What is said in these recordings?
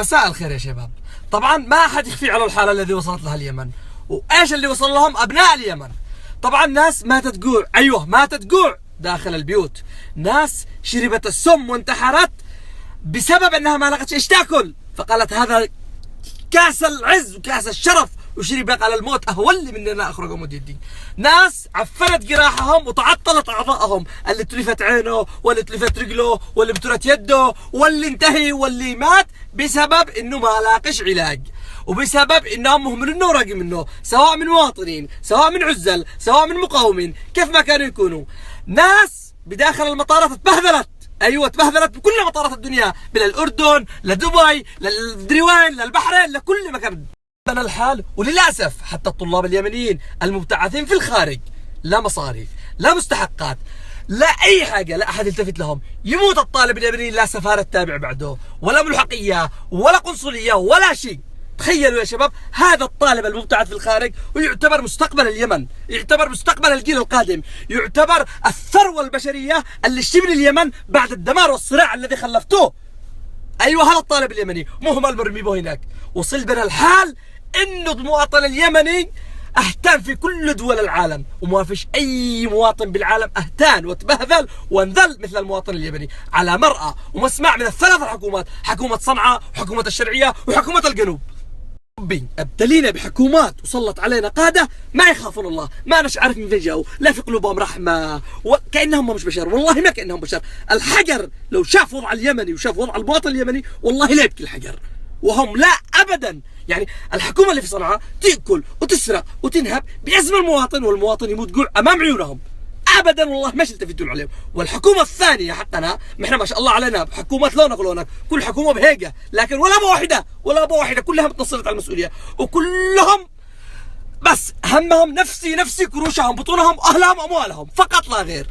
مساء الخير يا شباب. طبعا ما أحد يخفي على الحالة الذي وصلت لها اليمن، وإيش اللي وصل لهم أبناء اليمن. طبعا ناس ماتت جوع، أيوه ماتت جوع داخل البيوت، ناس شربت السم وانتحرت بسبب أنها ما لقت إيش تاكل، فقالت هذا كاس العز وكاس الشرف وشرب على الموت أهون لي من أن أخرج أمد يدي. ناس عفنت جراحهم وتعطلت أعضائهم، اللي تلفت عينه واللي تلفت رجله واللي بترت يده واللي انتهي واللي مات بسبب إنه ما لاقش علاج، وبسبب إنهم مهملين منه ورق منه، سواء من مواطنين سواء من عزل سواء من مقاومين، كيف ما كانوا يكونوا. ناس بداخل المطارات تبهذلت، ايوه تبهذلت بكل مطارات الدنيا، من الاردن لدبي للمدري وين للبحرين لكل مكان. هذا الحال، وللاسف حتى الطلاب اليمنيين المبتعثين في الخارج لا مصاري لا مستحقات لا اي حاجه، لا احد يلتفت لهم. يموت الطالب اليمني لا سفاره تابع بعده ولا ملحقيه ولا قنصليه ولا شيء. تخيلوا يا شباب، هذا الطالب المبتعث في الخارج ويعتبر مستقبل اليمن، يعتبر مستقبل الجيل القادم، يعتبر الثروة البشرية اللي تبني اليمن بعد الدمار والصراع الذي خلفتوه. ايوه هذا الطالب اليمني مهمل مرمي به هناك. وصل بنا الحال انه المواطن اليمني اهتان في كل دول العالم، وما فيش اي مواطن بالعالم اهتان وتبهذل وانذل مثل المواطن اليمني، على مرأى ومسمع من الثلاث الحكومات، حكومة صنعاء وحكومة الشرعية وحكومة الجنوب. ربي ابتلينا بحكومات وسلط علينا قاده ما يخافون الله، ما نش عارف من فين جاوا، لا في قلوبهم رحمه وكانهم مش بشر، والله ما كانهم بشر. الحجر لو شاف وضع اليمني وشاف وضع المواطن اليمني والله لا يبكي الحجر، وهم لا ابدا. يعني الحكومه اللي في صنعاء تاكل وتسرق وتنهب باسم المواطن، والمواطن يموت جوع امام عيونهم، ابدا والله ما يلتفتون عليهم. والحكومه الثانيه حقنا، احنا ما شاء الله علينا حكومات لونك لونك، كل حكومه بهيجه، لكن ولا بواحده ولا بواحده كلها متصلت على المسؤوليه، وكلهم بس همهم نفسي نفسي، كروشهم بطونهم اهلهم اموالهم فقط لا غير.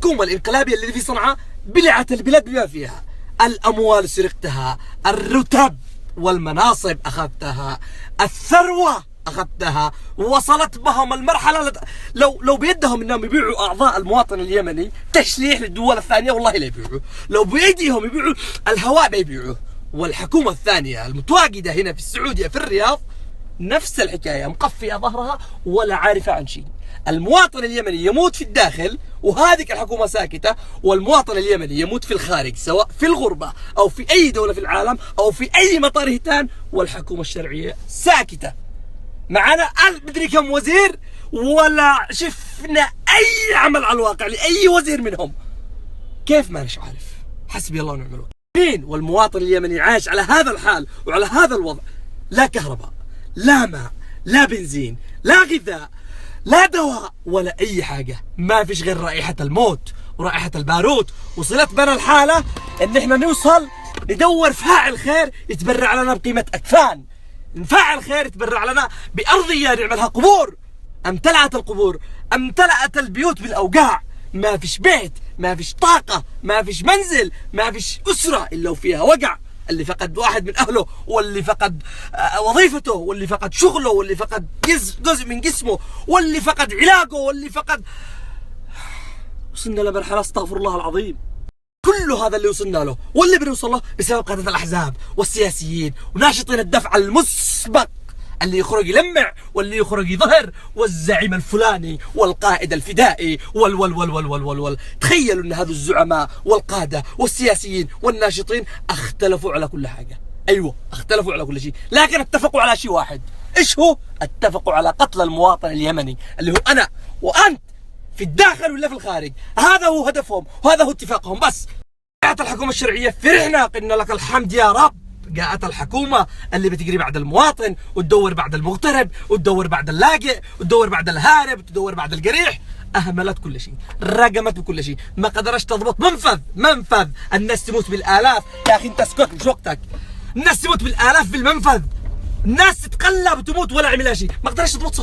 الحكومه الانقلابيه اللي في صنعاء بلعت البلاد بما فيها، الاموال سرقتها، الرتب والمناصب اخذتها، الثروه اخذتها، ووصلت بهم المرحله لو بيدهم انهم يبيعوا اعضاء المواطن اليمني تشليح للدول الثانيه والله لا يبيعوا، لو بيديهم يبيعوا الهواء ما يبيعوه. والحكومه الثانيه المتواجده هنا في السعوديه في الرياض نفس الحكايه، مقفيه ظهرها ولا عارفه عن شيء. المواطن اليمني يموت في الداخل وهذه الحكومه ساكته، والمواطن اليمني يموت في الخارج سواء في الغربه او في اي دوله في العالم او في اي مطار هتان، والحكومه الشرعيه ساكته. معنا مدري كم وزير ولا شفنا اي عمل على الواقع لاي وزير منهم. كيف ما نش عارف، حسبي الله ونعم الوكيل. والمواطن اليمني عايش على هذا الحال وعلى هذا الوضع، لا كهرباء لا ماء لا بنزين لا غذاء لا دواء ولا اي حاجه، ما فيش غير رائحه الموت ورائحه البارود. وصلت بنا الحاله ان احنا نوصل ندور فاعل خير يتبرع لنا بقيمه اكفان، نفعل خير يتبرع لنا بأرضية نعملها قبور. امتلأت القبور، امتلأت البيوت بالأوجاع، ما فيش بيت، ما فيش طاقة، ما فيش منزل، ما فيش أسرة إلا وفيها وجع. اللي فقد واحد من أهله، واللي فقد وظيفته، واللي فقد شغله، واللي فقد جزء من جسمه، واللي فقد علاجه، واللي فقد. وصلنا لمرحلة استغفر الله العظيم. كل هذا اللي وصلنا له واللي بنوصل له بسبب قادة الأحزاب والسياسيين وناشطين الدفع المسبق، اللي يخرج يلمع واللي يخرج يظهر، والزعيم الفلاني والقائد الفدائي وال. تخيلوا ان هذو الزعماء والقادة والسياسيين والناشطين اختلفوا على كل حاجة، ايوه اختلفوا على كل شيء، لكن اتفقوا على شيء واحد. ايش هو؟ اتفقوا على قتل المواطن اليمني اللي هو انا وانت في الداخل ولا في الخارج. هذا هو هدفهم وهذا هو اتفاقهم. بس جاءت الحكومة الشرعية، فرحنا قلنا لك الحمد يا رب. جاءت الحكومة اللي بتجري بعد المواطن وتدور بعد المغترب وتدور بعد اللاجئ وتدور بعد الهارب وتدور بعد الجريح. أهملت كل شيء، رجمت بكل شيء، ما قدرش تضبط منفذ. الناس تموت بالآلاف. يا أخي أنت اسكت مش وقتك. الناس تموت بالآلاف بالمنفذ، الناس تتقلب وتموت ولا عملها شيء. ما قدرش تضبط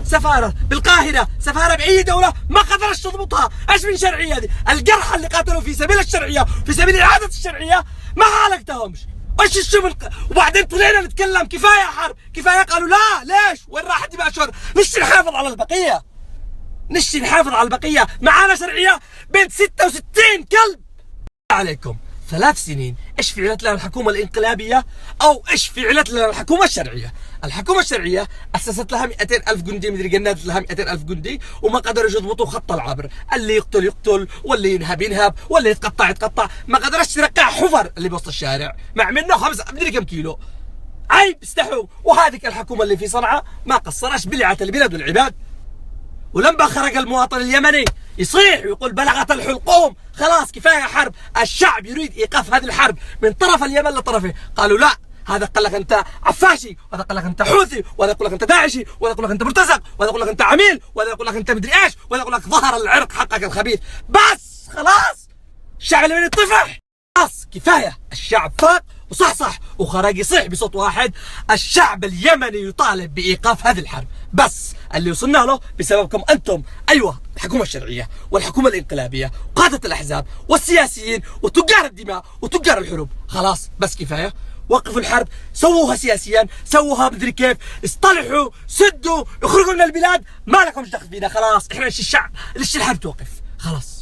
سفارة بالقاهرة، سفارة بأي دولة ما قدرش تضبطها. ايش من شرعية دي؟ الجرحى اللي قاتلوا في سبيل الشرعية في سبيل إعادة الشرعية ما عالجتهمش. ايش الشغل؟ وبعدين طلعنا نتكلم كفاية حرب كفاية، قالوا لا ليش؟ وين راحت دماء شهداء؟ نشتي نحافظ على البقية، معانا شرعية بين 66 كلب عليكم. 3 سنين. ايش فعلت لنا الحكومة الانقلابية؟ او ايش فعلت لنا الحكومة الشرعية؟ الحكومة الشرعية اسست لها 200,000 جندي، مدري جندت لها 200,000 جندي، وما قدروا يضبطوا خط العبر، اللي يقتل يقتل، واللي ينهب ينهب، واللي يتقطع يتقطع، ما قدرش ترقع حفر اللي بوسط الشارع، مع منه 5 مدري كم كيلو. عيب، استحوا. وهذيك الحكومة اللي في صنعاء ما قصرش بلعت البلاد والعباد. ولما خرج المواطن اليمني يصيح ويقول بلغت الحلقوم، خلاص كفايه حرب، الشعب يريد ايقاف هذه الحرب من طرف اليمن لطرفه، قالوا لا، هذا قال لك انت عفاشي، وهذا قال لك انت حوثي، وهذا يقول لك انت داعشي، وهذا يقول لك انت مرتزق، وهذا يقول لك انت عميل، وهذا يقول لك انت مدري ايش، وهذا يقول لك ظهر العرق حقك الخبيث. بس خلاص الشعب اليمني طفح، خلاص كفايه. الشعب فاق وصحصح وخرج يصيح بصوت واحد، الشعب اليمني يطالب بايقاف هذه الحرب. بس اللي وصلنا له بسببكم انتم، ايوه، الحكومه الشرعيه والحكومه الانقلابيه وقاده الاحزاب والسياسيين وتجار الدماء وتجار الحروب. خلاص بس كفايه، وقفوا الحرب، سووها سياسيا، سووها مدري كيف، اصطلحوا، سدوا، اخرجوا من البلاد، ما لكمش دخل فينا. خلاص احنا نشي الشعب، نشي الحرب توقف. خلاص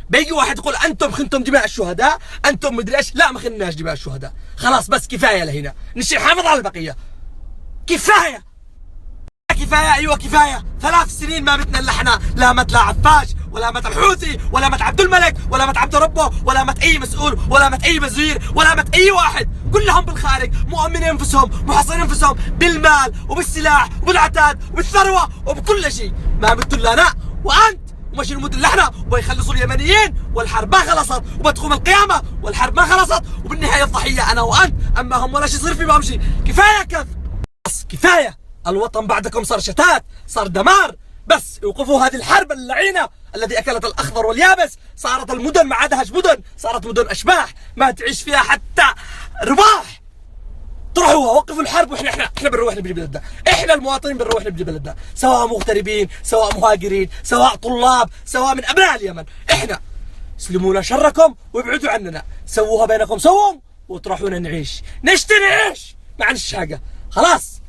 بيجي واحد يقول انتم خنتم دماء الشهداء، انتم مدري ايش، لا ما خناش دماء الشهداء. خلاص بس كفايه لهنا، نشي نحافظ على البقيه. كفايه كفايه، ايوه كفايه. 3 سنين ما متنا الا احنا، لا مت لا عفاش، ولا مت الحوثي، ولا مت عبد الملك، ولا مت عبد ربه، ولا مت اي مسؤول، ولا مت اي وزير، ولا مت اي واحد. كلهم بالخارج مؤمنين انفسهم، محصنين انفسهم بالمال وبالسلاح وبالعتاد وبالثروه وبكل شيء. ما متوا الا انا وانت، وماشي نموت الا احنا، ويخلصوا اليمنيين، والحرب ما خلصت، وبتقوم القيامه والحرب ما خلصت، وبالنهايه الضحيه انا وانت، اما هم ولا شيء يصير في بمشي. كفايه كذب، بس كفايه. الوطن بعدكم صار شتات، صار دمار. بس يوقفوا هذه الحرب اللعينه التي اكلت الاخضر واليابس. صارت المدن ما عادهاش مدن، صارت مدن اشباح ما تعيش فيها حتى رباح. طرحوها، وقفوا الحرب، واحنا بنروح نبني بلدنا، احنا المواطنين بنروح نبني بلدنا، سواء مغتربين، سواء مهاجرين، سواء طلاب، سواء من ابناء اليمن. احنا سلمونا شركم وابعدوا عننا، سووها بينكم سووا، وطرحونا نعيش، نعيش، ما عندش حاجه. خلاص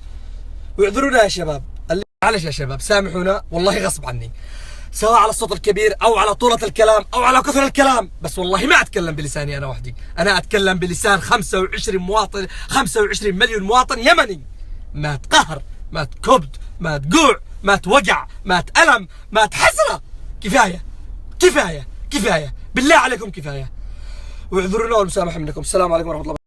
واعذرونا يا شباب، معلش يا شباب، سامحونا والله غصب عني، سواء على الصوت الكبير او على طولة الكلام او على كثر الكلام، بس والله ما اتكلم بلساني انا وحدي، انا اتكلم بلسان 25 مواطن، 25 مليون مواطن يمني. مات قهر، مات كبد، مات جوع، مات وجع، مات الم، مات حسرة. كفايه كفايه كفايه، بالله عليكم كفايه. واعذرونا والمسامحه منكم. السلام عليكم ورحمه الله.